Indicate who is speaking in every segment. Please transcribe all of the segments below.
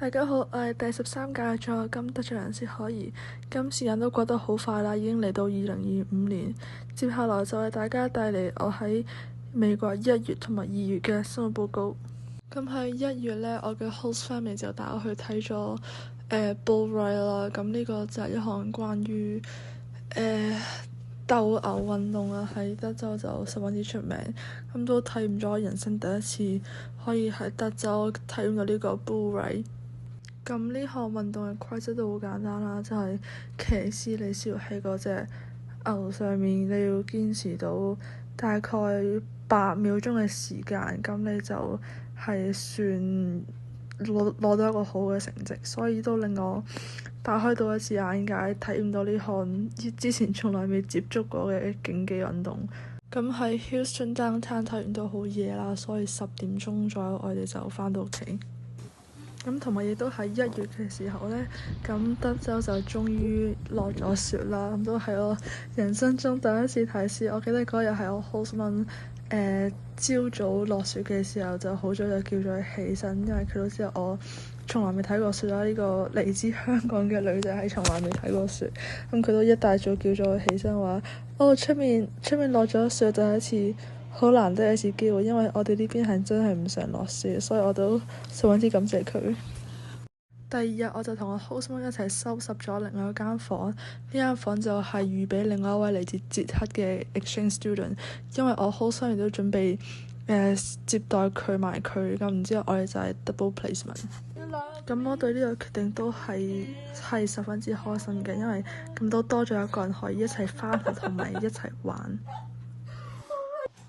Speaker 1: 大家好，我係第13屆獎學金得獎人薛可怡。今時間都過得好快啦，已經嚟到2025年。接下來就為大家帶嚟我喺美國1月同埋2月嘅生活報告。咁喺1月呢，我嘅 host family 就帶我去睇咗bull ride 啦。咁呢個就係一項關於鬥牛運動啊，喺德州就十分之出名。咁都體驗咗人生第一次可以喺德州體驗到呢個 bull ride。咁呢項運動嘅規則都好簡單啦，就係騎師你需要喺嗰隻牛上面，你要堅持到大概8秒鐘嘅時間，咁你就係算攞到一個好嘅成績，所以都令我打開到一次眼界，體驗到呢項之前從來未接觸過嘅競技運動。咁喺 Houston downtown 睇完都好夜啦，所以10點鐘左右我哋就返到屋企。咁同埋亦都喺1月嘅時候呢，咁德州就終於落咗雪啦，咁都係我人生中第一次睇雪。我記得嗰日係我 host mom 朝早落雪嘅時候，就好早就叫咗佢起身，因為佢都知道我從來未睇過雪啦。呢個嚟自香港嘅女仔係從來未睇過雪，咁佢都一大早叫咗佢起身話：出面落咗雪，就一次好難得一次機會，因為我哋呢邊係真係唔常落雪，所以我都十分之感謝佢。第二日我就同我 host mom 一齊收拾咗另外一間房，呢間房就係預俾另外一位嚟自捷克嘅 exchange student， 因為我 host mom 都準備接待佢埋佢，咁然之後我哋就係 double placement。咁我對呢個決定都係十分之開心嘅，因為咁都多咗一個人可以一齊返學同埋一齊玩。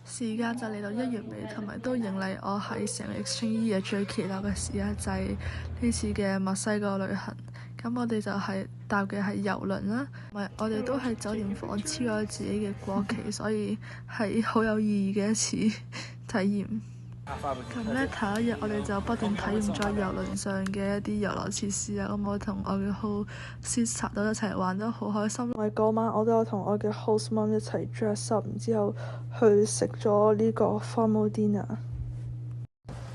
Speaker 1: 時間就嚟到1月尾，同埋都迎嚟我喺成個 exchange year 最期待嘅時間，就係呢次嘅墨西哥旅行。咁我哋就係搭嘅係郵輪啦，同埋我哋都喺酒店房黐咗自己嘅國旗，所以係好有意義嘅一次體驗。咁呢頭一日我哋就不斷體驗咗郵輪上嘅一啲遊樂設施啊，咁我同我嘅 host sister 都一齊玩得好開心。因為嗰晚我都有同我嘅 host mom 一齊 dress up，然之後去食咗呢個 formal dinner。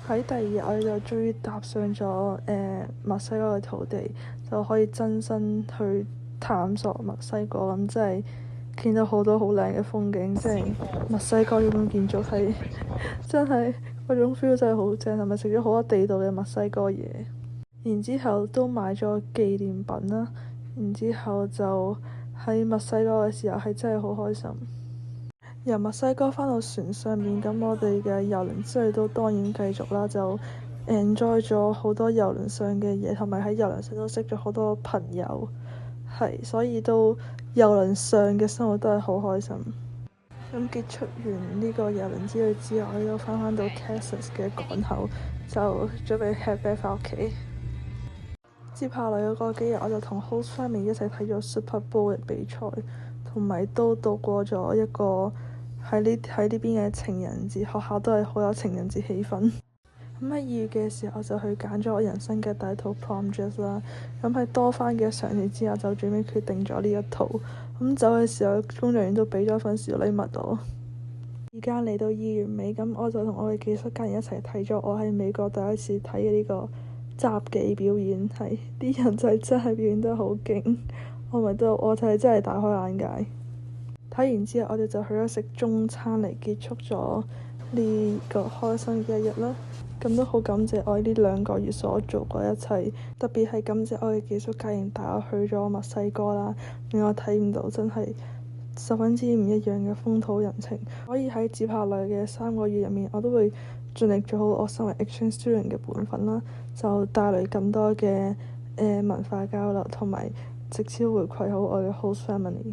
Speaker 1: 喺第2日我哋就終於踏上咗墨西哥嘅土地，就可以真身去探索墨西哥，咁即係見到好多好靚嘅風景，即係墨西哥呢種建築係真係嗰種 feel 真係好正，同埋食咗好多地道嘅墨西哥嘢，然之後都買咗紀念品啦，然之後就喺墨西哥嘅時候係真係好開心。由墨西哥返到船上面，咁我哋嘅郵輪之旅都當然繼續啦，就 enjoy 咗好多郵輪上嘅嘢，同埋喺郵輪上都識咗好多朋友，係，所以都郵輪上嘅生活都係好開心。咁結束完呢個郵輪之旅之後，我又返到 Texas 嘅港口，就準備 head back 返屋企。接下來嗰幾日，我就同 host family 一齊睇咗 Super Bowl 嘅比賽，同埋都度過咗一個喺呢邊嘅情人節。學校都係好有情人節氣氛。咁喺2月嘅時候，我就去揀咗我人生嘅第一套 prom dress 啦。咁喺多番嘅嘗試之後，就最尾決定咗呢一套。咁走嘅時候，工作人員都俾咗份小禮物我。而家嚟到2月尾，咁我就同我嘅技術家人一齊睇咗我喺美國第一次睇嘅呢個雜技表演，係啲人就係真係表演得好勁，我就係真係大開眼界。睇完之後，我哋就去咗食中餐嚟結束咗呢個開心嘅一日啦。咁都好感謝我呢2個月所做過一切，特別係感謝我嘅寄宿家人帶我去咗墨西哥啦，令我體驗到真係十分之唔一樣嘅風土人情。所以喺接下來嘅3個月入面，我都會盡力做好我身為 exchange student 嘅本分啦，就帶嚟更多嘅文化交流，同埋直接回饋好我嘅 host family。